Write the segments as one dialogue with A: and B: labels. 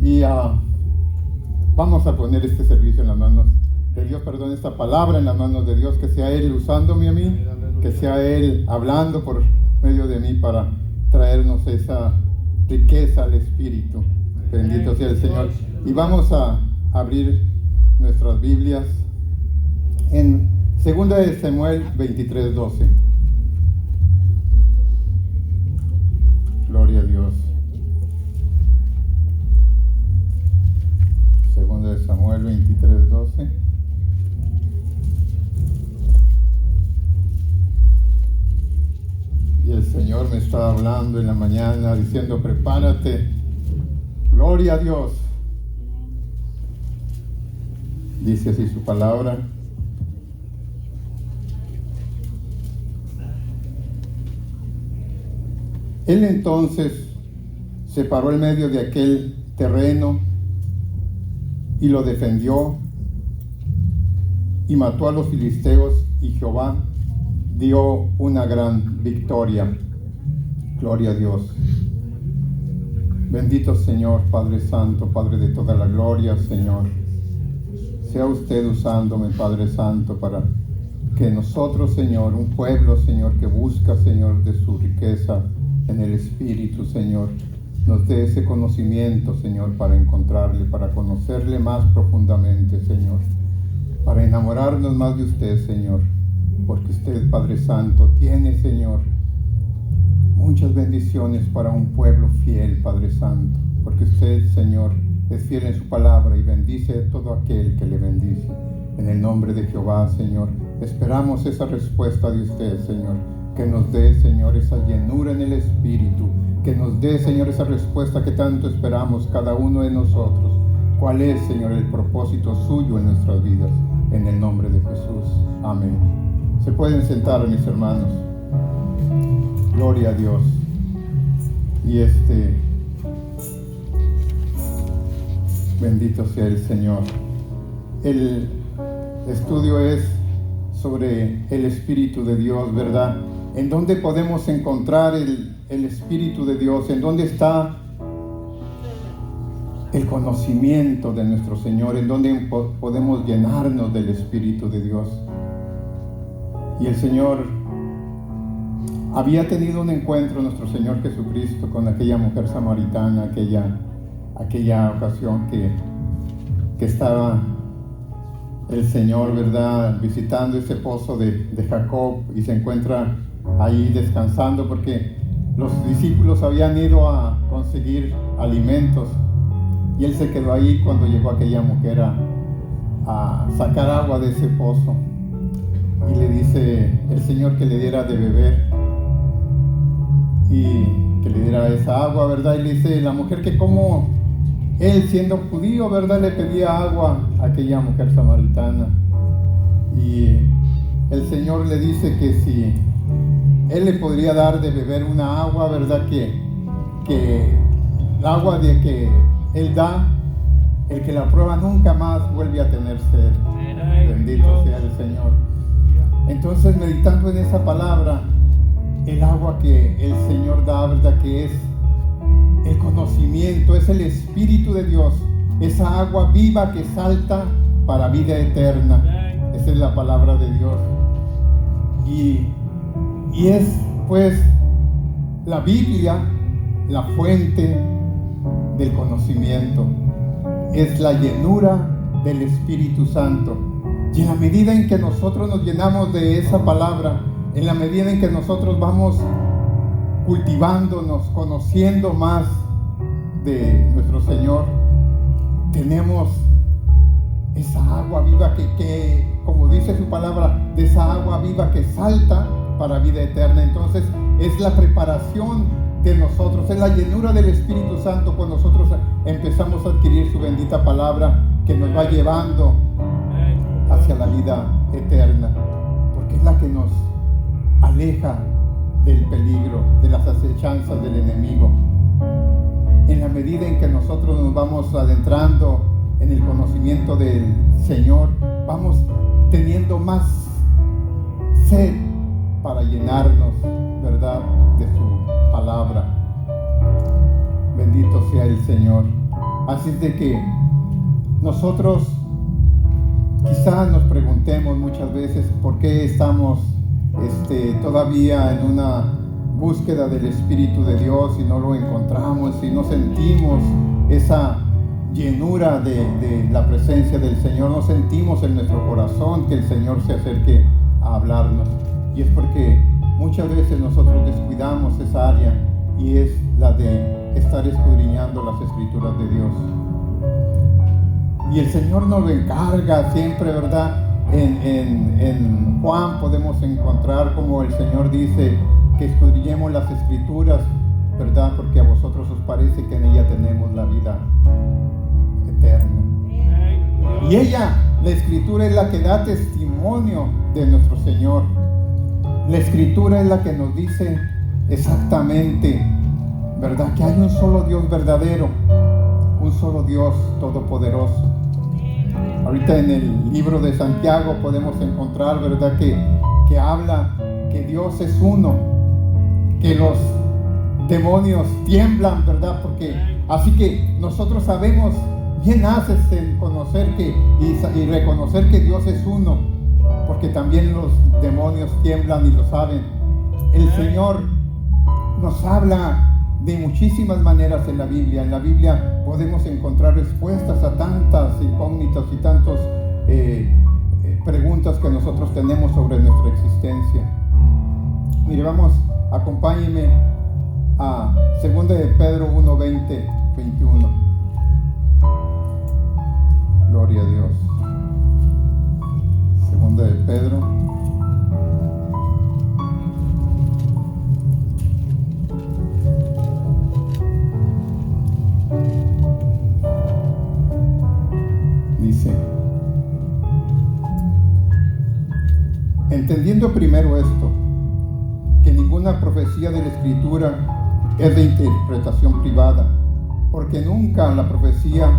A: Y vamos a poner este servicio en las manos de Dios, esta palabra en las manos de Dios, que sea Él usándome a mí, que sea Él hablando por medio de mí para traernos esa riqueza al Espíritu. Bendito sea el Señor. Y vamos a abrir nuestras Biblias en 2 de Samuel 23:12. Gloria a Dios. 2 de Samuel 23:12. Y el Señor me estaba hablando en la mañana diciendo: prepárate. Gloria a Dios. Dice así su palabra. Él entonces se paró en medio de aquel terreno y lo defendió y mató a los filisteos, y Jehová dio una gran victoria. Gloria a Dios. Bendito Señor, Padre Santo, Padre de toda la gloria, Señor. Sea usted usándome, Padre Santo, para que nosotros, Señor, un pueblo, Señor, que busca, Señor, de su riqueza en el Espíritu, Señor, nos dé ese conocimiento, Señor, para encontrarle, para conocerle más profundamente, Señor, para enamorarnos más de usted, Señor, porque usted, Padre Santo, tiene, Señor, muchas bendiciones para un pueblo fiel, Padre Santo, porque usted, Señor, es fiel en su palabra y bendice a todo aquel que le bendice. En el nombre de Jehová, Señor, esperamos esa respuesta de usted, Señor, que nos dé, Señor, esa llenura en el Espíritu, que nos dé, Señor, esa respuesta que tanto esperamos cada uno de nosotros. ¿Cuál es, Señor, el propósito suyo en nuestras vidas? En el nombre de Jesús. Amén. Se pueden sentar, mis hermanos. Gloria a Dios. Y bendito sea el Señor. El estudio es sobre el Espíritu de Dios, ¿verdad? ¿En dónde podemos encontrar el Espíritu de Dios? ¿En dónde está el conocimiento de nuestro Señor? ¿En dónde podemos llenarnos del Espíritu de Dios? Y el Señor había tenido un encuentro, nuestro Señor Jesucristo, con aquella mujer samaritana, aquella ocasión que estaba el Señor, ¿verdad?, visitando ese pozo de Jacob, y se encuentra ahí descansando porque los discípulos habían ido a conseguir alimentos, y él se quedó ahí cuando llegó aquella mujer a sacar agua de ese pozo, y le dice el Señor que le diera de beber y que le diera esa agua, ¿verdad? Y le dice la mujer que como él, siendo judío, ¿verdad?, le pedía agua a aquella mujer samaritana, y el Señor le dice que si él le podría dar de beber una agua, ¿verdad?, que el agua de que él da, el que la prueba nunca más vuelve a tener sed. Bendito sea el Señor. Entonces, meditando en esa palabra, el agua que el Señor da, ¿verdad?, que es el conocimiento, es el Espíritu de Dios, esa agua viva que salta para vida eterna. Esa es la palabra de Dios. Y es, pues, la Biblia la fuente del conocimiento. Es la llenura del Espíritu Santo. Y en la medida en que nosotros nos llenamos de esa palabra, en la medida en que nosotros vamos cultivándonos, conociendo más de nuestro Señor, tenemos esa agua viva que, como dice su palabra, de esa agua viva que salta para vida eterna. Entonces es la preparación de nosotros, es la llenura del Espíritu Santo cuando nosotros empezamos a adquirir su bendita palabra, que nos va llevando hacia la vida eterna, porque es la que nos aleja del peligro, de las acechanzas del enemigo. En la medida en que nosotros nos vamos adentrando en el conocimiento del Señor, vamos teniendo más sed para llenarnos, ¿verdad?, de su palabra. Bendito sea el Señor. Así es de que nosotros quizás nos preguntemos muchas veces por qué estamos todavía en una búsqueda del Espíritu de Dios y no lo encontramos y no sentimos esa llenura de la presencia del Señor, no sentimos en nuestro corazón que el Señor se acerque a hablarnos. Y es porque muchas veces nosotros descuidamos esa área, y es la de estar escudriñando las Escrituras de Dios. Y el Señor nos lo encarga siempre, ¿verdad? En Juan podemos encontrar como el Señor dice que escudriñemos las Escrituras, ¿verdad? Porque a vosotros os parece que en ella tenemos la vida eterna. Y ella, la Escritura, es la que da testimonio de nuestro Señor. La Escritura es la que nos dice exactamente, ¿verdad? Que hay un solo Dios verdadero, un solo Dios todopoderoso. Ahorita en el libro de Santiago podemos encontrar, ¿verdad? Que habla que Dios es uno, que los demonios tiemblan, ¿verdad? Porque así que nosotros sabemos, bien haces en conocer y reconocer que Dios es uno, porque también los demonios tiemblan y lo saben. El Señor nos habla de muchísimas maneras en la Biblia. En la Biblia podemos encontrar respuestas a tantas incógnitas y tantas preguntas que nosotros tenemos sobre nuestra existencia. Mire, vamos, acompáñenme a 2 de Pedro 1, 20, 21. Gloria a Dios. 2 de Pedro. Dice: entendiendo primero esto, que ninguna profecía de la Escritura es de interpretación privada, porque nunca la profecía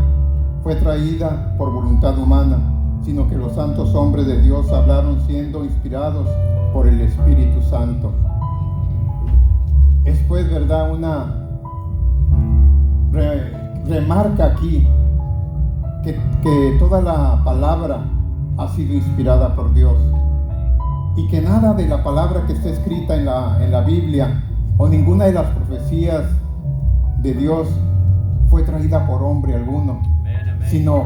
A: fue traída por voluntad humana, sino que los santos hombres de Dios hablaron siendo inspirados por el Espíritu Santo. Es pues, ¿verdad?, una remarca aquí que toda la palabra ha sido inspirada por Dios, y que nada de la palabra que está escrita en la Biblia o ninguna de las profecías de Dios fue traída por hombre alguno, sino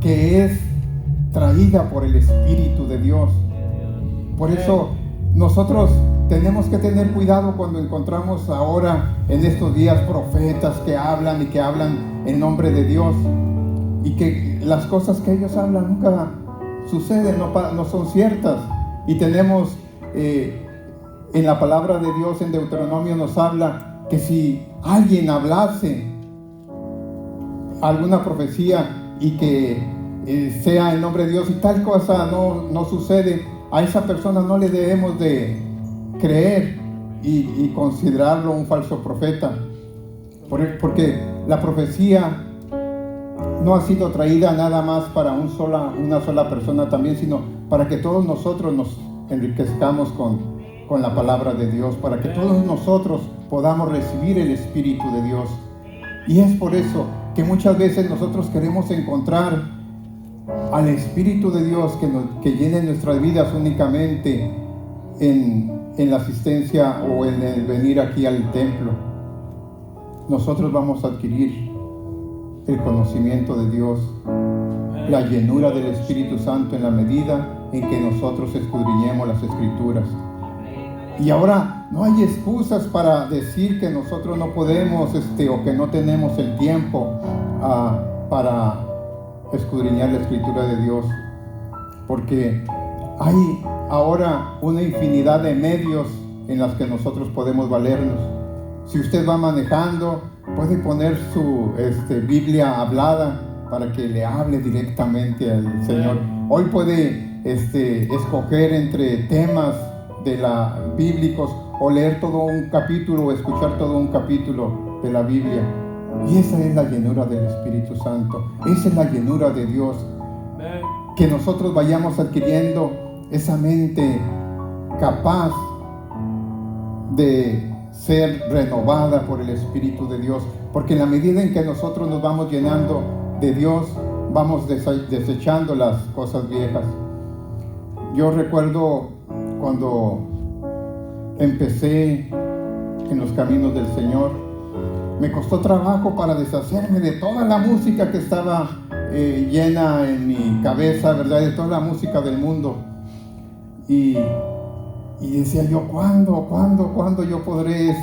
A: que es traída por el Espíritu de Dios. Por eso nosotros tenemos que tener cuidado cuando encontramos ahora en estos días profetas que hablan en nombre de Dios, y que las cosas que ellos hablan nunca suceden, no son ciertas. Y tenemos en la palabra de Dios, en Deuteronomio nos habla que si alguien hablase alguna profecía y que sea en nombre de Dios y tal cosa no sucede, a esa persona no le debemos de creer y considerarlo un falso profeta, porque la profecía no ha sido traída nada más para una sola persona también, sino para que todos nosotros nos enriquezcamos con la palabra de Dios, para que todos nosotros podamos recibir el Espíritu de Dios. Y es por eso que muchas veces nosotros queremos encontrar al Espíritu de Dios que llene nuestras vidas únicamente en la asistencia o en el venir aquí al templo. Nosotros vamos a adquirir el conocimiento de Dios, la llenura del Espíritu Santo en la medida en que nosotros escudriñemos las Escrituras. Y ahora no hay excusas para decir que nosotros no podemos o que no tenemos el tiempo para escudriñar la Escritura de Dios, porque hay ahora una infinidad de medios en los que nosotros podemos valernos. Si usted va manejando, puede poner su Biblia hablada para que le hable directamente al Señor. Hoy puede escoger entre temas bíblicos, o leer todo un capítulo o escuchar todo un capítulo de la Biblia. Y esa es la llenura del Espíritu Santo, esa es la llenura de Dios. Que nosotros vayamos adquiriendo esa mente capaz de ser renovada por el Espíritu de Dios, porque en la medida en que nosotros nos vamos llenando de Dios, vamos desechando las cosas viejas. Yo recuerdo cuando empecé en los caminos del Señor, me costó trabajo para deshacerme de toda la música que estaba llena en mi cabeza, ¿verdad? De toda la música del mundo. Y decía yo, ¿cuándo yo podré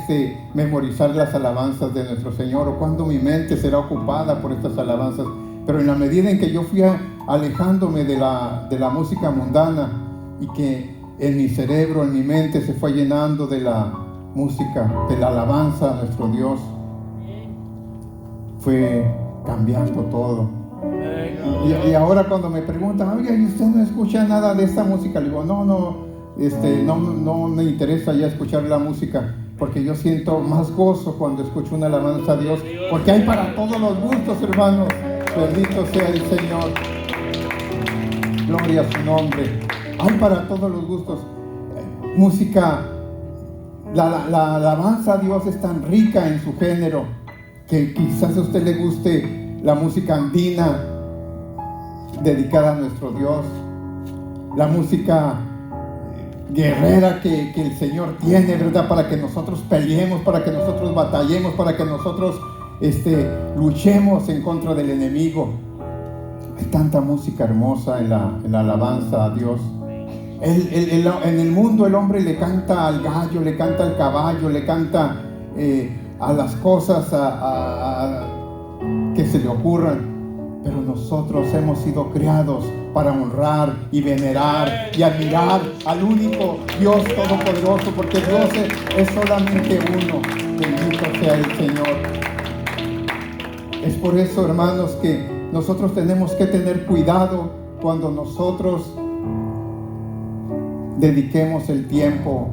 A: memorizar las alabanzas de nuestro Señor? ¿O cuándo mi mente será ocupada por estas alabanzas? Pero en la medida en que yo fui alejándome de la música mundana y que en mi cerebro, en mi mente se fue llenando de la música, de la alabanza a nuestro Dios, fue cambiando todo. Y ahora cuando me preguntan, oiga, ¿y usted no escucha nada de esta música? Le digo, no me interesa ya escuchar la música, porque yo siento más gozo cuando escucho una alabanza a Dios, porque hay para todos los gustos, hermanos. Bendito sea el Señor. Gloria a su nombre. Hay para todos los gustos. Música, la alabanza a Dios es tan rica en su género que quizás a usted le guste la música andina dedicada a nuestro Dios, la música guerrera que el Señor tiene, ¿verdad? Para que nosotros peleemos, para que nosotros batallemos, para que nosotros luchemos en contra del enemigo. Hay tanta música hermosa en la alabanza a Dios. En el mundo el hombre le canta al gallo, le canta al caballo, le canta a las cosas que se le ocurran. Pero nosotros hemos sido creados para honrar y venerar y admirar al único Dios Todopoderoso, porque Dios es solamente uno. Bendito sea el Señor. Es por eso, hermanos, que nosotros tenemos que tener cuidado cuando nosotros dediquemos el tiempo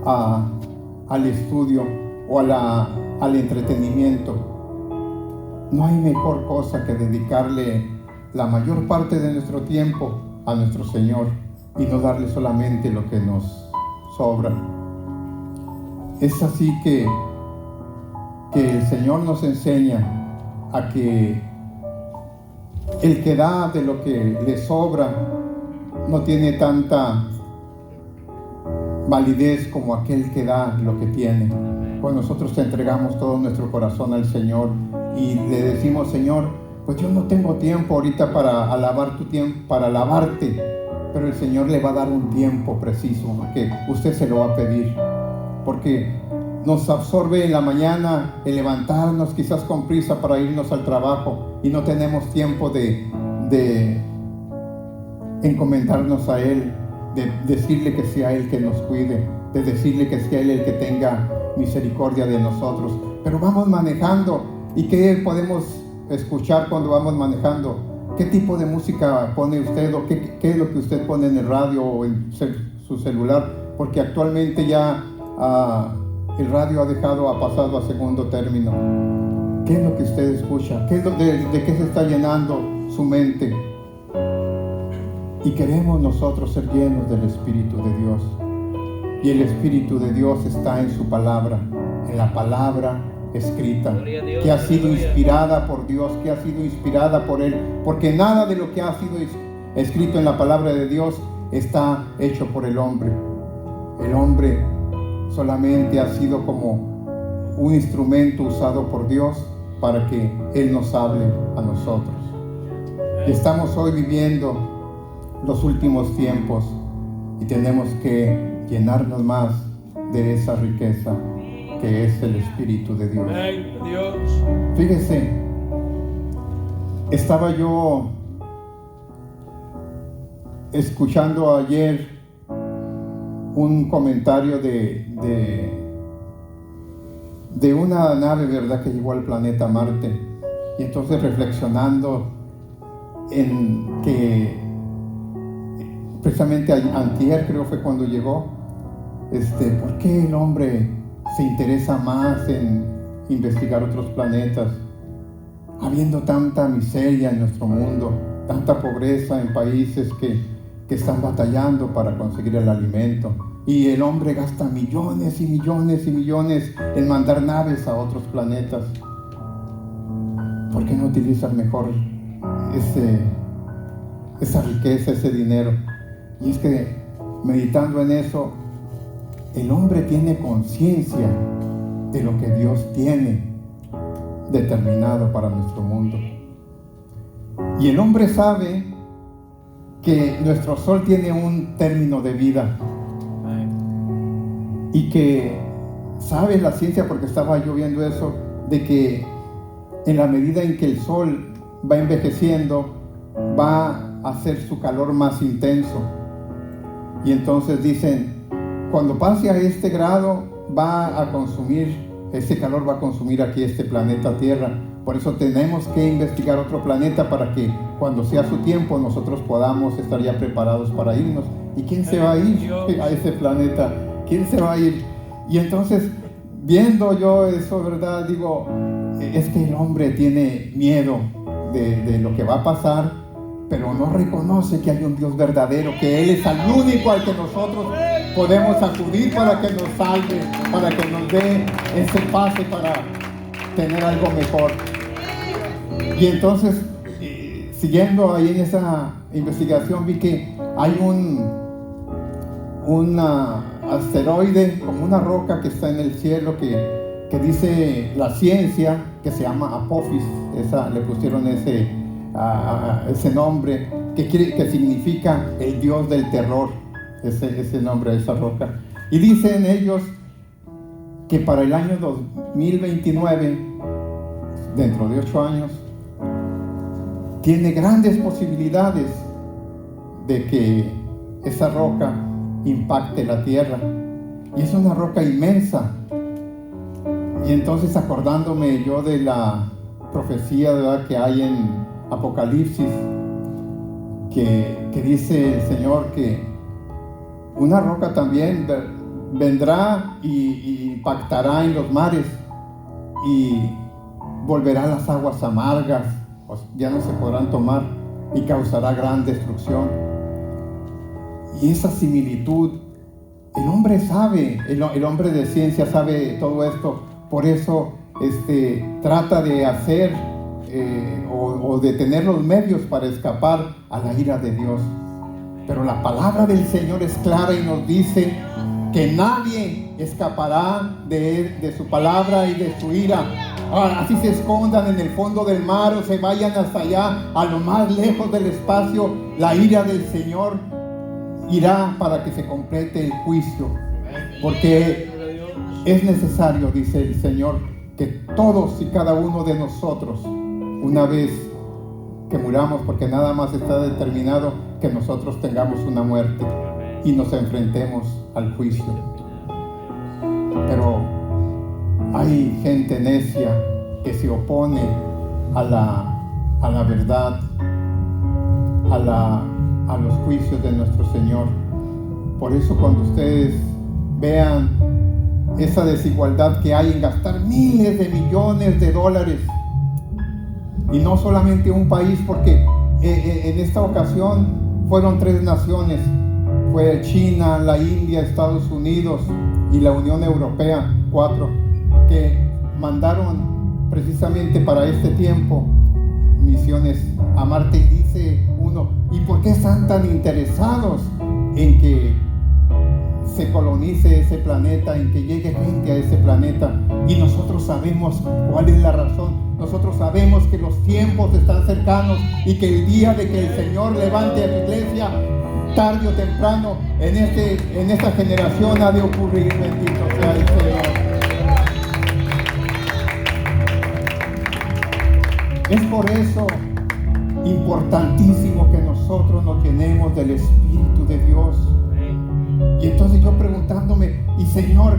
A: al estudio o al entretenimiento. No hay mejor cosa que dedicarle la mayor parte de nuestro tiempo a nuestro Señor y no darle solamente lo que nos sobra. Es así que el Señor nos enseña a que el que da de lo que le sobra no tiene tanta validez como aquel que da lo que tiene. Cuando nosotros entregamos todo nuestro corazón al Señor y le decimos, Señor, pues yo no tengo tiempo ahorita para alabarte, pero el Señor le va a dar un tiempo preciso que usted se lo va a pedir, porque nos absorbe en la mañana el levantarnos quizás con prisa para irnos al trabajo y no tenemos tiempo de encomendarnos a Él, de decirle que sea Él que nos cuide, de decirle que sea Él el que tenga misericordia de nosotros. Pero vamos manejando, ¿y qué podemos escuchar cuando vamos manejando? ¿Qué tipo de música pone usted o qué es lo que usted pone en el radio o en su celular? Porque actualmente ya el radio ha pasado a segundo término. ¿Qué es lo que usted escucha? ¿De qué se está llenando su mente? Y queremos nosotros ser llenos del Espíritu de Dios. Y el Espíritu de Dios está en su palabra, en la palabra escrita, que ha sido inspirada por Dios, que ha sido inspirada por Él, porque nada de lo que ha sido escrito en la palabra de Dios está hecho por el hombre. El hombre solamente ha sido como un instrumento usado por Dios para que Él nos hable a nosotros. Y estamos hoy viviendo los últimos tiempos y tenemos que llenarnos más de esa riqueza que es el Espíritu de Dios. Fíjese, estaba yo escuchando ayer un comentario de una nave, ¿verdad?, que llegó al planeta Marte, y entonces reflexionando en que precisamente antier creo fue cuando llegó, ¿por qué el hombre se interesa más en investigar otros planetas, habiendo tanta miseria en nuestro mundo, tanta pobreza en países que están batallando para conseguir el alimento? Y el hombre gasta millones y millones y millones en mandar naves a otros planetas. ¿por qué no utilizas mejor esa riqueza, ese dinero? Y es que meditando en eso, el hombre tiene conciencia de lo que Dios tiene determinado para nuestro mundo. Y el hombre sabe que nuestro sol tiene un término de vida. Y que sabe la ciencia, porque estaba yo viendo eso, de que en la medida en que el sol va envejeciendo, va a hacer su calor más intenso. Y entonces dicen, cuando pase a este grado, ese calor va a consumir aquí este planeta Tierra. Por eso tenemos que investigar otro planeta para que cuando sea su tiempo nosotros podamos estar ya preparados para irnos. ¿Y quién se va a ir a ese planeta? ¿Quién se va a ir? Y entonces, viendo yo eso, ¿verdad? Digo, es que el hombre tiene miedo de lo que va a pasar, pero no reconoce que hay un Dios verdadero, que Él es el único al que nosotros podemos acudir para que nos salve, para que nos dé ese pase para tener algo mejor. Y entonces, siguiendo ahí en esa investigación, vi que hay un asteroide, como una roca que está en el cielo, que dice la ciencia que se llama Apophis. Le pusieron ese nombre que significa el Dios del terror, ese nombre de esa roca. Y dicen ellos que para el año 2029, dentro de 8 años, tiene grandes posibilidades de que esa roca impacte la tierra. Y es una roca inmensa. Y entonces, acordándome yo de la profecía, ¿verdad?, que hay en Apocalipsis, que dice el Señor que una roca también vendrá y impactará en los mares y volverá a las aguas amargas, ya no se podrán tomar, y causará gran destrucción. Y esa similitud, el hombre sabe, el hombre de ciencia sabe todo esto. Por eso trata de hacer o de tener los medios para escapar a la ira de Dios. Pero la palabra del Señor es clara y nos dice que nadie escapará de su palabra y de su ira. Así se escondan en el fondo del mar o se vayan hasta allá, a lo más lejos del espacio, la ira del Señor irá para que se complete el juicio. Porque es necesario, dice el Señor, que todos y cada uno de nosotros, una vez que muramos, porque nada más está determinado que nosotros tengamos una muerte y nos enfrentemos al juicio. Pero hay gente necia que se opone a la verdad, a los juicios de nuestro Señor. Por eso, cuando ustedes vean esa desigualdad que hay en gastar miles de millones de dólares, y no solamente un país, porque en esta ocasión fueron 3 naciones, fue China, la India, Estados Unidos y la Unión Europea, 4, que mandaron precisamente para este tiempo misiones a Marte. Y dice uno, ¿y por qué están tan interesados en que se colonice ese planeta, en que llegue gente a ese planeta? Y nosotros sabemos cuál es la razón. Nosotros sabemos que los tiempos están cercanos y que el día de que el Señor levante a la iglesia, tarde o temprano, en esta generación ha de ocurrir. Bendito sea el Señor. Es por eso importantísimo que nosotros nos llenemos del Espíritu de Dios. Y entonces yo preguntándome, y Señor,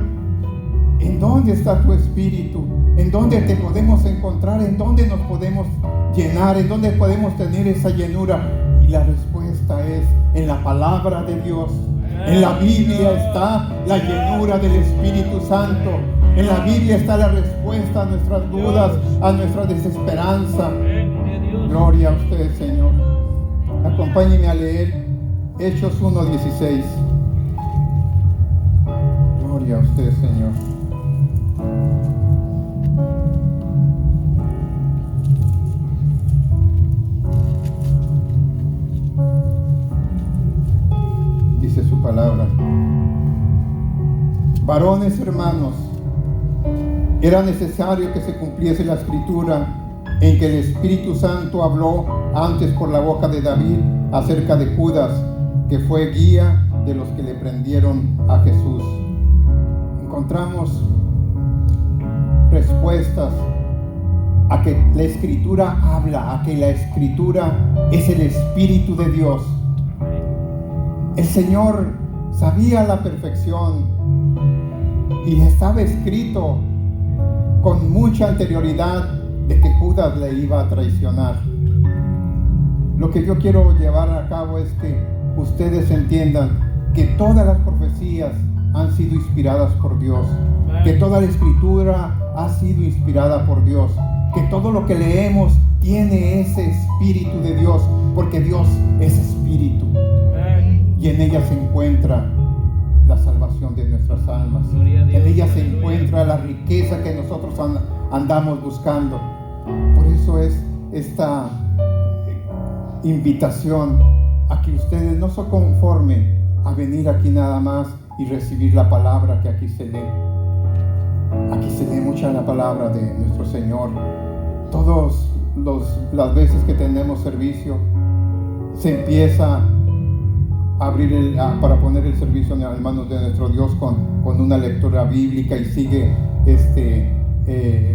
A: ¿en dónde está tu Espíritu? ¿En dónde te podemos encontrar? ¿En dónde nos podemos llenar? ¿En dónde podemos tener esa llenura? Y la respuesta es en la palabra de Dios. En la Biblia está la llenura del Espíritu Santo. En la Biblia está la respuesta a nuestras dudas, a nuestra desesperanza. Gloria a usted, Señor. Acompáñeme a leer Hechos 1:16. Gloria a usted, Señor. palabras. Varones hermanos, era necesario que se cumpliese la escritura en que el Espíritu Santo habló antes por la boca de David acerca de Judas, que fue guía de los que le prendieron a Jesús. Encontramos respuestas a que la Escritura habla, a que la Escritura es el Espíritu de Dios. El Señor sabía a la perfección y estaba escrito con mucha anterioridad de que Judas le iba a traicionar. Lo que yo quiero llevar a cabo es que ustedes entiendan que todas las profecías han sido inspiradas por Dios, que toda la Escritura ha sido inspirada por Dios, que todo lo que leemos tiene ese Espíritu de Dios, porque Dios es Espíritu y en ella se encuentra la salvación de nuestras almas. En ella se encuentra la riqueza que nosotros andamos buscando. Por eso es esta invitación a que ustedes no se conformen a venir aquí nada más y recibir la palabra que aquí se lee. Aquí se lee mucha la palabra de nuestro Señor. Todas las veces que tenemos servicio, se empieza a abrir para poner el servicio en las manos de nuestro Dios con una lectura bíblica y sigue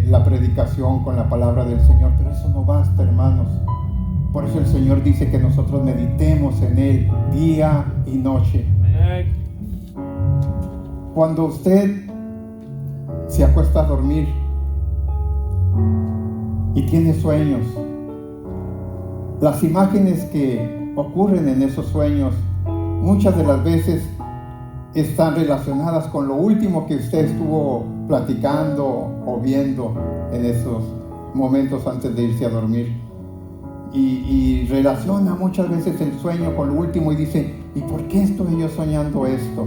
A: la predicación con la palabra del Señor. Pero eso no basta, hermanos. Por eso el Señor dice que nosotros meditemos en Él día y noche. Cuando usted se acuesta a dormir y tiene sueños, las imágenes que ocurren en esos sueños muchas de las veces están relacionadas con lo último que usted estuvo platicando o viendo en esos momentos antes de irse a dormir. Y relaciona muchas veces el sueño con lo último y dice, ¿y por qué estoy yo soñando esto?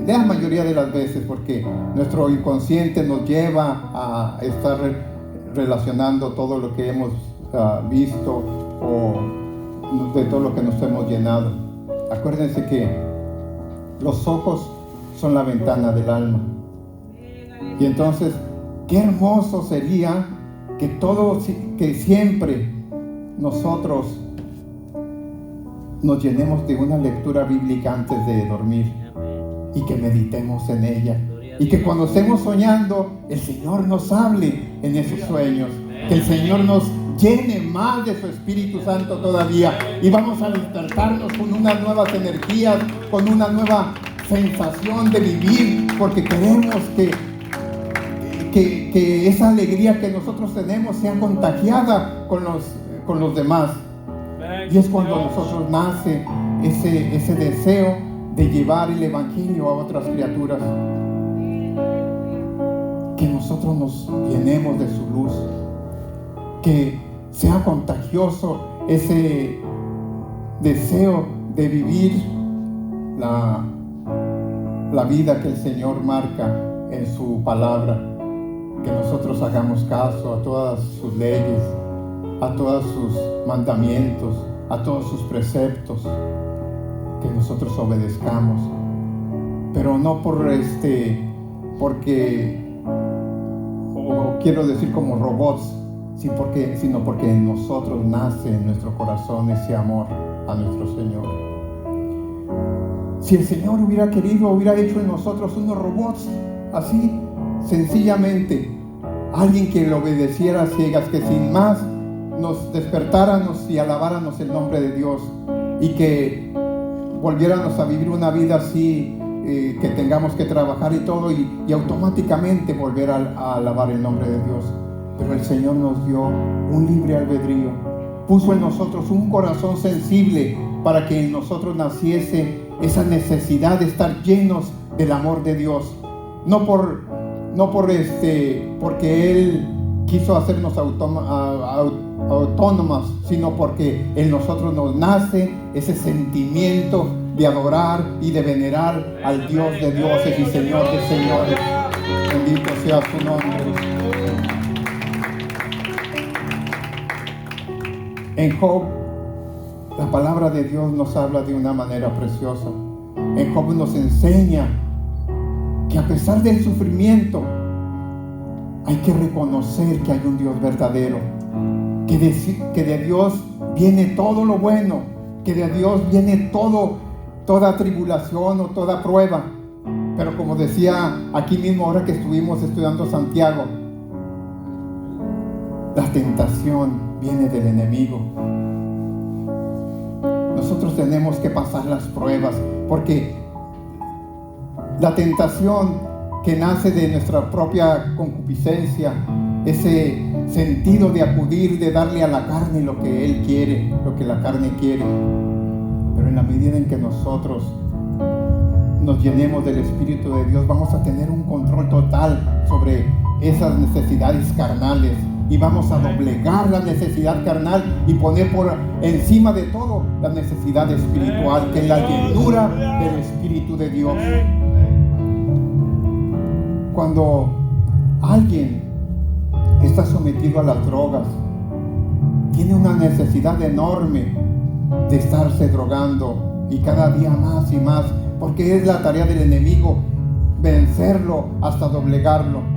A: La mayoría de las veces porque nuestro inconsciente nos lleva a estar relacionando todo lo que hemos visto o de todo lo que nos hemos llenado. Acuérdense que los ojos son la ventana del alma. Y entonces, qué hermoso sería que siempre nosotros nos llenemos de una lectura bíblica antes de dormir y que meditemos en ella. Y que cuando estemos soñando, el Señor nos hable en esos sueños. Que el Señor nos llene más de su Espíritu Santo todavía. Y vamos a despertarnos con unas nuevas energías, con una nueva sensación de vivir, porque queremos que esa alegría que nosotros tenemos sea contagiada con los demás. Y es cuando nosotros nace ese deseo de llevar el Evangelio a otras criaturas. Que nosotros nos llenemos de su luz, que sea contagioso ese deseo de vivir la vida que el Señor marca en su palabra, que nosotros hagamos caso a todas sus leyes, a todos sus mandamientos, a todos sus preceptos, que nosotros obedezcamos, pero no porque o quiero decir como robots, sino porque en nosotros nace en nuestro corazón ese amor a nuestro Señor. Si el Señor hubiera querido, hubiera hecho en nosotros unos robots, así, sencillamente, alguien que le obedeciera a ciegas, que sin más nos despertáramos y alabáramos el nombre de Dios y que volviéramos a vivir una vida así, que tengamos que trabajar y todo y automáticamente volver a alabar el nombre de Dios. Pero el Señor nos dio un libre albedrío, puso en nosotros un corazón sensible para que en nosotros naciese esa necesidad de estar llenos del amor de Dios, no porque Él quiso hacernos autónomas, sino porque en nosotros nos nace ese sentimiento de adorar y de venerar al Dios de dioses y Señor de señores. Bendito sea su nombre. En Job, la palabra de Dios nos habla de una manera preciosa. En Job nos enseña que a pesar del sufrimiento hay que reconocer que hay un Dios verdadero, que de Dios viene todo lo bueno, que de Dios viene toda tribulación o toda prueba. Pero como decía aquí mismo ahora que estuvimos estudiando Santiago, la tentación viene del enemigo. Nosotros tenemos que pasar las pruebas, porque la tentación que nace de nuestra propia concupiscencia, ese sentido de acudir, de darle a la carne lo que Él quiere, lo que la carne quiere. Pero en la medida en que nosotros nos llenemos del Espíritu de Dios, vamos a tener un control total sobre esas necesidades carnales, y vamos a doblegar la necesidad carnal y poner por encima de todo la necesidad espiritual, que es la llenura del Espíritu de Dios. Cuando alguien está sometido a las drogas, tiene una necesidad enorme de estarse drogando, y cada día más y más, porque es la tarea del enemigo vencerlo hasta doblegarlo.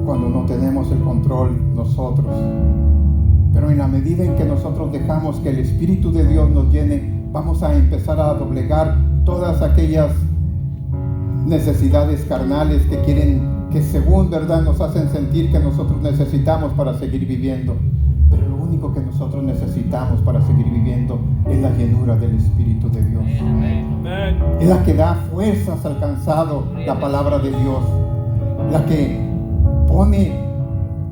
A: Cuando no tenemos el control nosotros. Pero en la medida en que nosotros dejamos que el Espíritu de Dios nos llene, vamos a empezar a doblegar todas aquellas necesidades carnales que según verdad nos hacen sentir que nosotros necesitamos para seguir viviendo. Pero lo único que nosotros necesitamos para seguir viviendo es la llenura del Espíritu de Dios. Es la que da fuerzas al cansado, la palabra de Dios, la que pone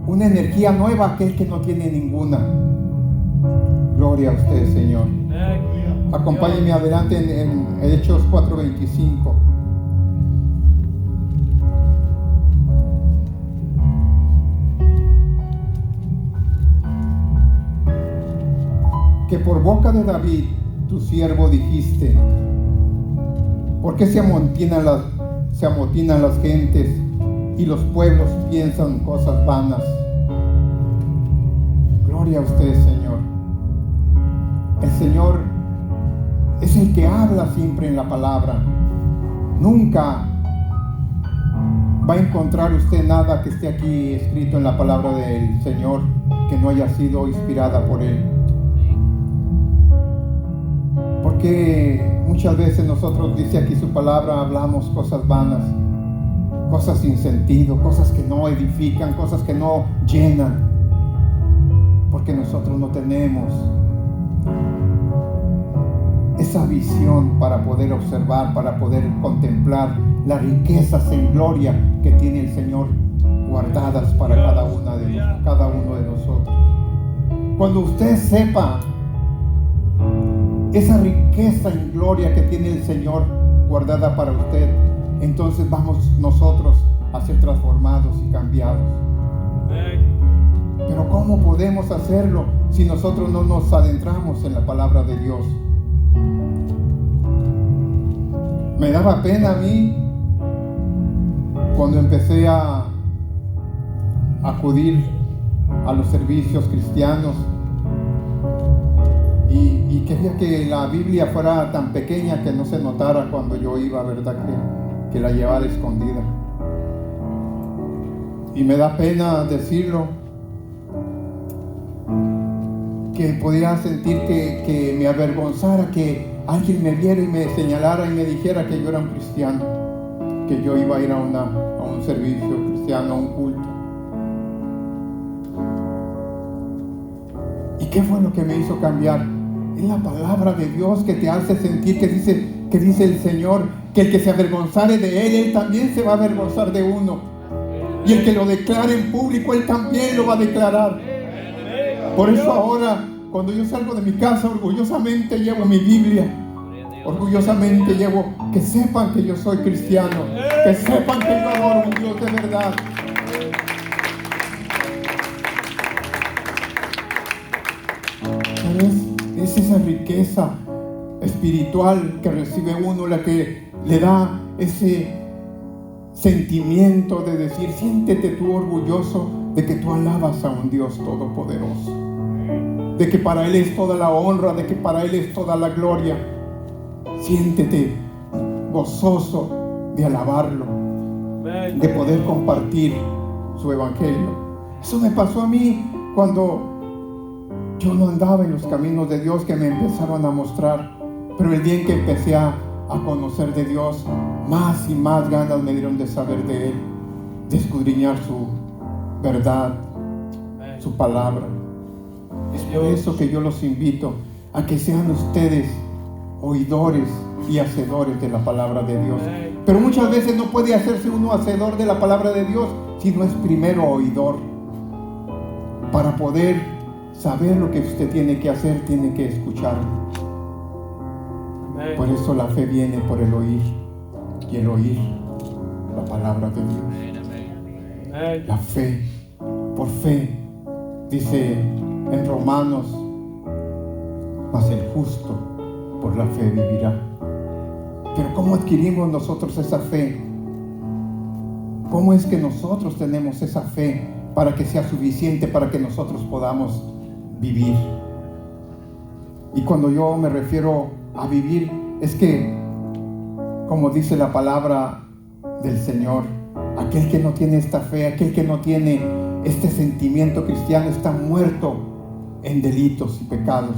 A: una energía nueva a aquel que no tiene ninguna. Gloria a usted, Señor. Acompáñenme adelante en Hechos 4:25. Que por boca de David, tu siervo, dijiste: ¿por qué se amotinan las gentes y los pueblos piensan cosas vanas? Gloria a usted, Señor. El Señor es el que habla siempre en la palabra. Nunca va a encontrar usted nada que esté aquí escrito en la palabra del Señor que no haya sido inspirada por Él. Porque muchas veces nosotros, dice aquí su palabra, hablamos cosas vanas, cosas sin sentido, cosas que no edifican, cosas que no llenan, porque nosotros no tenemos esa visión para poder observar, para poder contemplar las riquezas en gloria que tiene el Señor guardadas para cada uno de nosotros. Cuando usted sepa esa riqueza en gloria que tiene el Señor guardada para usted, entonces vamos nosotros a ser transformados y cambiados. Pero ¿cómo podemos hacerlo si nosotros no nos adentramos en la palabra de Dios? Me daba pena a mí cuando empecé a acudir a los servicios cristianos y quería que la Biblia fuera tan pequeña que no se notara cuando yo iba, ¿verdad? Que la llevara escondida. Y me da pena decirlo, que podía sentir que me avergonzara que alguien me viera y me señalara y me dijera que yo era un cristiano, que yo iba a ir a un servicio cristiano, a un culto. ¿Y qué fue lo que me hizo cambiar? Es la palabra de Dios que te hace sentir, que dice el Señor, que el que se avergonzare de Él también se va a avergonzar de uno. Y el que lo declare en público, Él también lo va a declarar. Por eso ahora, cuando yo salgo de mi casa, orgullosamente llevo mi Biblia. Orgullosamente llevo, que sepan que yo soy cristiano, que sepan que yo adoro a un Dios de verdad. Pero es esa riqueza espiritual que recibe uno la que le da ese sentimiento de decir, siéntete tú orgulloso de que tú alabas a un Dios todopoderoso, de que para Él es toda la honra, de que para Él es toda la gloria, Siéntete gozoso de alabarlo, de poder compartir su evangelio. Eso me pasó a mí cuando yo no andaba en los caminos de Dios, que me empezaron a mostrar. Pero el día en que empecé a conocer de Dios, más y más ganas me dieron de saber de Él, de escudriñar su verdad, su palabra. Es por eso que yo los invito a que sean ustedes oidores y hacedores de la palabra de Dios. Pero muchas veces no puede hacerse uno hacedor de la palabra de Dios si no es primero oidor. Para poder saber lo que usted tiene que hacer, tiene que escucharlo. Por eso la fe viene por el oír, y el oír la palabra de Dios. La fe, por fe, dice en Romanos, mas el justo por la fe vivirá. Pero ¿cómo adquirimos nosotros esa fe? ¿Cómo es que nosotros tenemos esa fe para que sea suficiente para que nosotros podamos vivir? Y cuando yo me refiero a vivir, es que, como dice la palabra del Señor, aquel que no tiene esta fe, aquel que no tiene este sentimiento cristiano, está muerto en delitos y pecados.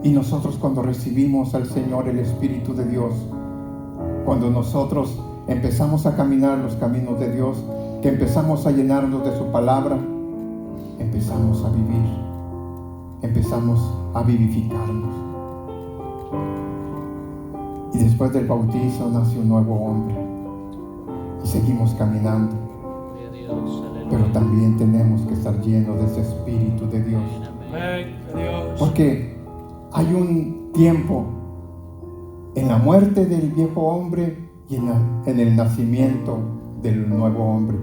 A: Y nosotros, cuando recibimos al Señor, el Espíritu de Dios, cuando nosotros empezamos a caminar los caminos de Dios, que empezamos a llenarnos de su palabra, empezamos a vivir, empezamos a vivificarnos. Y después del bautizo nace un nuevo hombre y seguimos caminando. Pero también tenemos que estar llenos de ese Espíritu de Dios, porque hay un tiempo en la muerte del viejo hombre y en el nacimiento del nuevo hombre.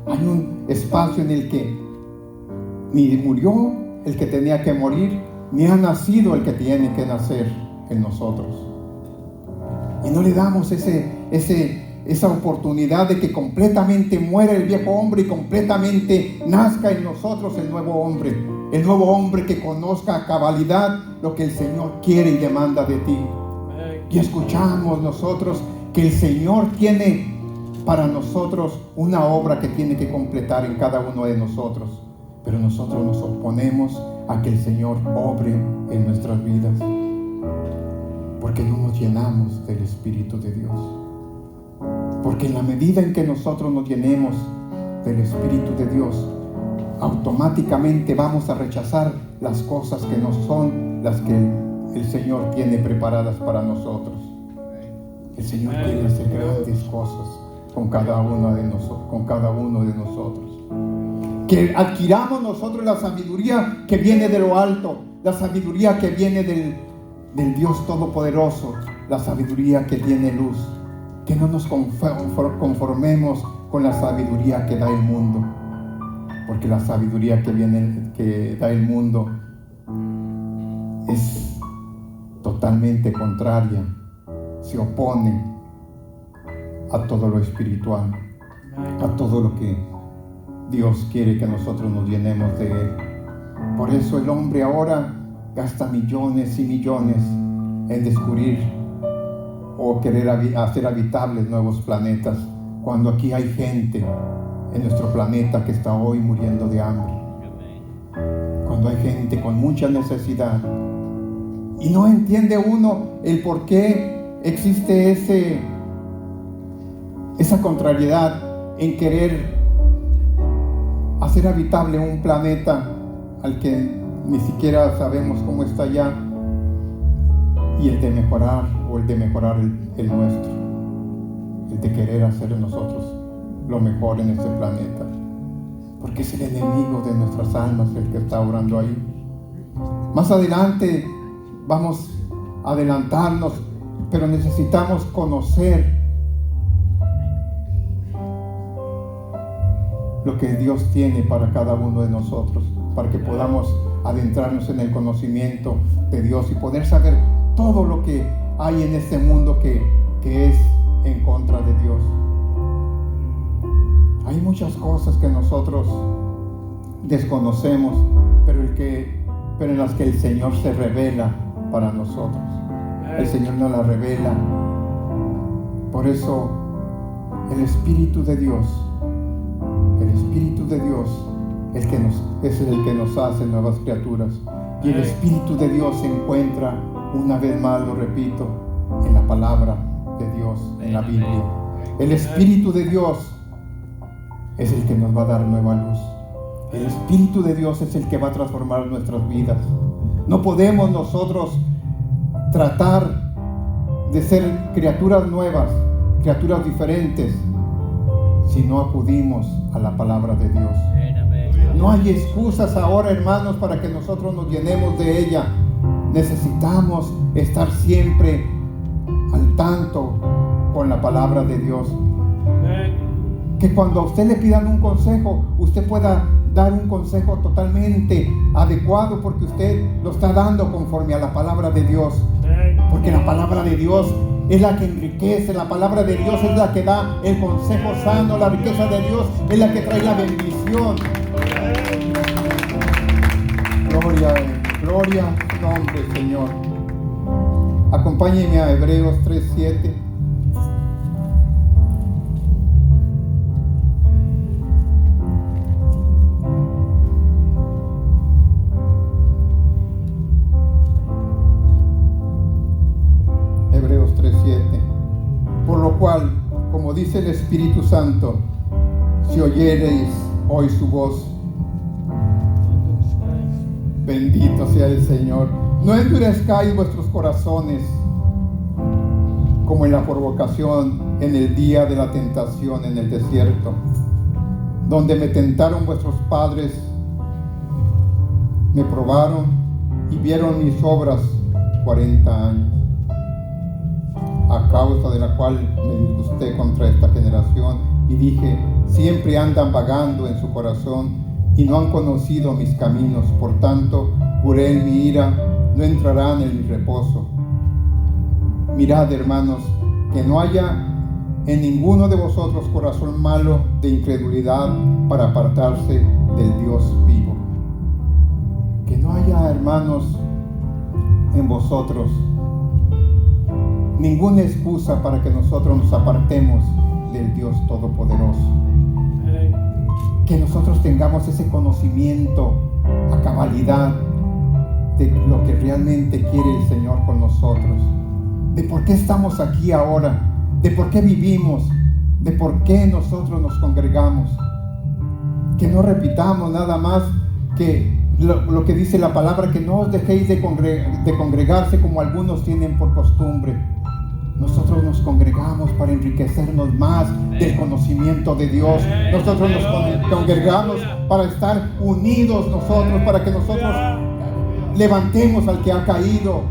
A: Hay un espacio en el que ni murió el que tenía que morir, ni ha nacido el que tiene que nacer en nosotros. Y no le damos esa oportunidad de que completamente muera el viejo hombre y completamente nazca en nosotros el nuevo hombre que conozca a cabalidad lo que el Señor quiere y demanda de ti. Y escuchamos nosotros que el Señor tiene para nosotros una obra que tiene que completar en cada uno de nosotros, pero nosotros nos oponemos a que el Señor obre en nuestras vidas, porque no nos llenamos del Espíritu de Dios. Porque en la medida en que nosotros nos llenemos del Espíritu de Dios, automáticamente vamos a rechazar las cosas que no son las que el Señor tiene preparadas para nosotros. El Señor quiere hacer grandes cosas con cada uno de nosotros. Que adquiramos nosotros la sabiduría que viene de lo alto, la sabiduría que viene del Dios Todopoderoso, la sabiduría que tiene luz. Que no nos conformemos con la sabiduría que da el mundo, porque la sabiduría que da el mundo es totalmente contraria, se opone a todo lo espiritual, a todo lo que Dios quiere que nosotros nos llenemos de Él. Por eso el hombre ahora gasta millones y millones en descubrir o querer hacer habitables nuevos planetas, cuando aquí hay gente en nuestro planeta que está hoy muriendo de hambre, cuando hay gente con mucha necesidad, y no entiende uno el por qué existe esa contrariedad en querer hacer habitable un planeta al que ni siquiera sabemos cómo está ya, y el de mejorar el nuestro, el de querer hacer nosotros lo mejor en este planeta, porque es el enemigo de nuestras almas el que está obrando ahí. Más adelante vamos a adelantarnos, pero necesitamos conocer lo que Dios tiene para cada uno de nosotros, para que podamos adentrarnos en el conocimiento de Dios y poder saber todo lo que hay en este mundo que es en contra de Dios. Hay muchas cosas que nosotros desconocemos, pero en las que el Señor se revela para nosotros. el Señor nos la revela. Por eso el Espíritu de Dios es el que nos hace nuevas criaturas. Y el Espíritu de Dios se encuentra, una vez más lo repito, en la palabra de Dios, en la Biblia. El Espíritu de Dios es el que nos va a dar nueva luz. El Espíritu de Dios es el que va a transformar nuestras vidas. No podemos nosotros tratar de ser criaturas nuevas, criaturas diferentes, si no acudimos a la palabra de Dios. No hay excusas ahora, hermanos, para que nosotros nos llenemos de ella. Necesitamos estar siempre al tanto con la palabra de Dios. Que cuando a usted le pidan un consejo, usted pueda dar un consejo totalmente adecuado, porque usted lo está dando conforme a la palabra de Dios. Porque la palabra de Dios es la que enriquece, la palabra de Dios es la que da el consejo sano, la riqueza de Dios es la que trae la bendición. Gloria a tu nombre, Señor. Acompáñenme a Hebreos 3:7. Hebreos 3:7. Por lo cual, como dice el Espíritu Santo, si oyereis hoy su voz, bendito sea el Señor, no endurezcáis vuestros corazones como en la provocación en el día de la tentación en el desierto, donde me tentaron vuestros padres, me probaron y vieron mis obras 40 años, a causa de la cual me disgusté contra esta generación y dije, siempre andan vagando en su corazón y no han conocido mis caminos. Por tanto, juré en mi ira, no entrarán en mi reposo. Mirad, hermanos, que no haya en ninguno de vosotros corazón malo de incredulidad para apartarse del Dios vivo. Que no haya, hermanos, en vosotros ninguna excusa para que nosotros nos apartemos del Dios Todopoderoso. Que nosotros tengamos ese conocimiento a cabalidad de lo que realmente quiere el Señor con nosotros, de por qué estamos aquí ahora, de por qué vivimos, de por qué nosotros nos congregamos. Que no repitamos nada más que lo que dice la palabra, que no os dejéis de congregarse como algunos tienen por costumbre. Nosotros nos congregamos para enriquecernos más del conocimiento de Dios. Nosotros nos congregamos para estar unidos nosotros, para que nosotros levantemos al que ha caído,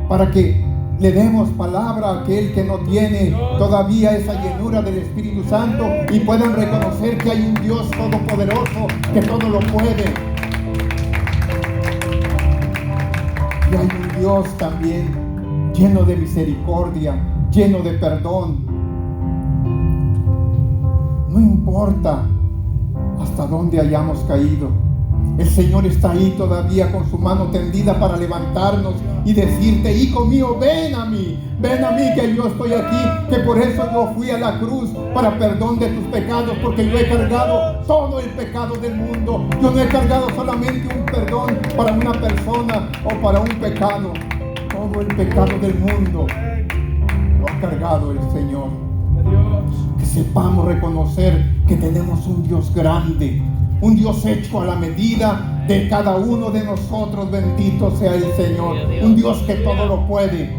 A: para que le demos palabra a aquel que no tiene todavía esa llenura del Espíritu Santo y puedan reconocer que hay un Dios todopoderoso que todo lo puede. Y hay un Dios también lleno de misericordia, lleno de perdón. No importa hasta dónde hayamos caído, el Señor está ahí todavía con su mano tendida para levantarnos y decirte, hijo mío, ven a mí, que yo estoy aquí, que por eso yo fui a la cruz, para perdón de tus pecados, porque yo he cargado todo el pecado del mundo. Yo no he cargado solamente un perdón para una persona o para un pecado. Todo el pecado del mundo lo ha cargado el Señor. Que sepamos reconocer que tenemos un Dios grande, un Dios hecho a la medida de cada uno de nosotros. Bendito sea el Señor. Un Dios que todo lo puede,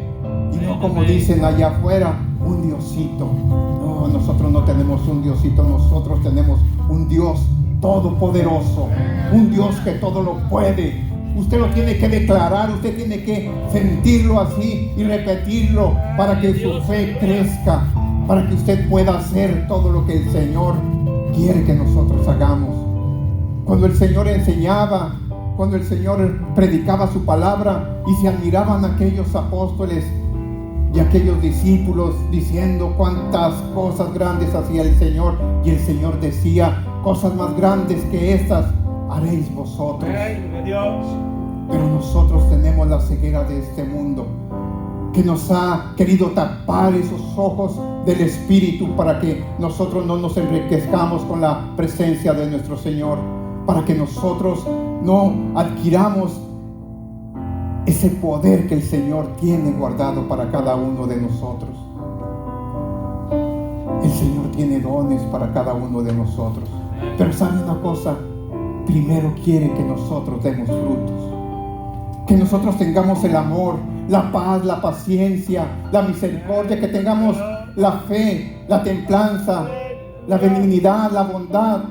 A: y no como dicen allá afuera, un Diosito. No, nosotros no tenemos un Diosito, nosotros tenemos un Dios todopoderoso, un Dios que todo lo puede. Usted lo tiene que declarar, usted tiene que sentirlo así y repetirlo para que su fe crezca, para que usted pueda hacer todo lo que el Señor quiere que nosotros hagamos. Cuando el Señor enseñaba, cuando el Señor predicaba su palabra y se admiraban aquellos apóstoles y aquellos discípulos diciendo cuántas cosas grandes hacía el Señor, y el Señor decía, cosas más grandes que estas haréis vosotros. Pero nosotros tenemos la ceguera de este mundo que nos ha querido tapar esos ojos del Espíritu para que nosotros no nos enriquezcamos con la presencia de nuestro Señor, para que nosotros no adquiramos ese poder que el Señor tiene guardado para cada uno de nosotros. El Señor tiene dones para cada uno de nosotros, pero ¿sabe una cosa? Primero quiere que nosotros demos frutos, que nosotros tengamos el amor, la paz, la paciencia, la misericordia, que tengamos la fe, la templanza, la benignidad, la bondad,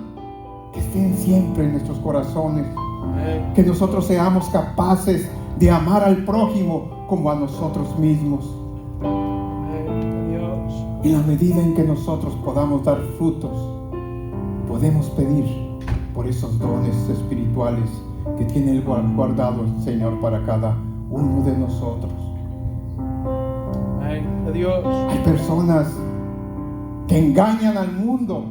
A: que estén siempre en nuestros corazones, que nosotros seamos capaces de amar al prójimo como a nosotros mismos. En la medida en que nosotros podamos dar frutos, podemos pedir por esos dones espirituales que tiene el guardado el Señor para cada uno de nosotros.
B: Adiós.
A: Hay personas que engañan al mundo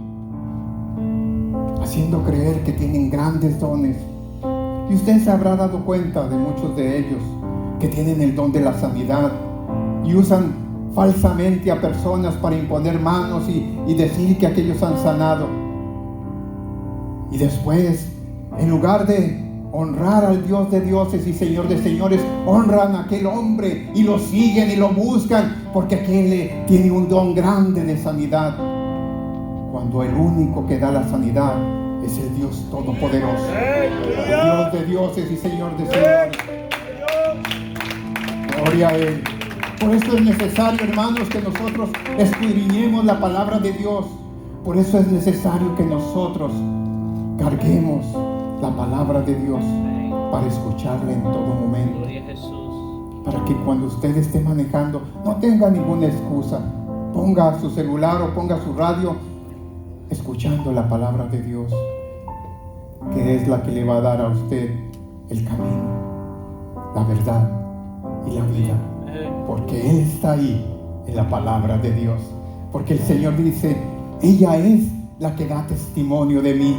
A: haciendo creer que tienen grandes dones, y usted se habrá dado cuenta de muchos de ellos que tienen el don de la sanidad y usan falsamente a personas para imponer manos y decir que aquellos han sanado, y después, en lugar de honrar al Dios de dioses y Señor de señores, honran a aquel hombre y lo siguen y lo buscan porque aquel tiene un don grande de sanidad, cuando el único que da la sanidad es el Dios Todopoderoso, el Dios de dioses y Señor de señores. Gloria a Él. Por eso es necesario, hermanos, que nosotros escudriñemos la palabra de Dios. Por eso es necesario que nosotros carguemos la palabra de Dios para escucharla en todo momento.
B: Gloria a Jesús.
A: Para que cuando usted esté manejando no tenga ninguna excusa. Ponga su celular o ponga su radio escuchando la palabra de Dios, que es la que le va a dar a usted el camino, la verdad y la vida. Porque Él está ahí en la palabra de Dios. Porque el Señor dice: ella es la que da testimonio de mí.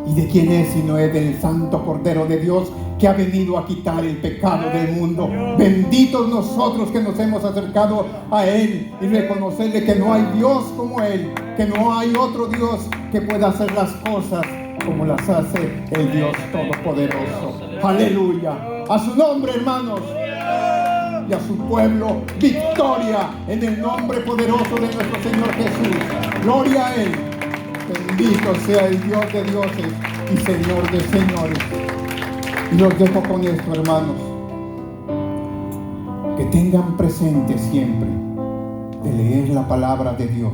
A: ¿Y de quién es sino es del Santo Cordero de Dios, que ha venido a quitar el pecado del mundo? Benditos nosotros que nos hemos acercado a Él y reconocerle que no hay Dios como Él, que no hay otro Dios que pueda hacer las cosas como las hace el Dios Todopoderoso. Aleluya. A su nombre, hermanos, y a su pueblo, victoria en el nombre poderoso de nuestro Señor Jesús. Gloria a Él. Bendito sea el Dios de dioses y Señor de señores. Y los dejo con esto, hermanos, que tengan presente siempre de leer la palabra de Dios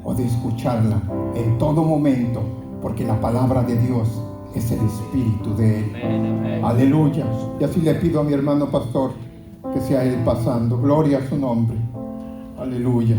A: o de escucharla en todo momento, porque la palabra de Dios es el Espíritu de Él. Aleluya. Y así le pido a mi hermano pastor que sea Él pasando. Gloria a su nombre. Aleluya.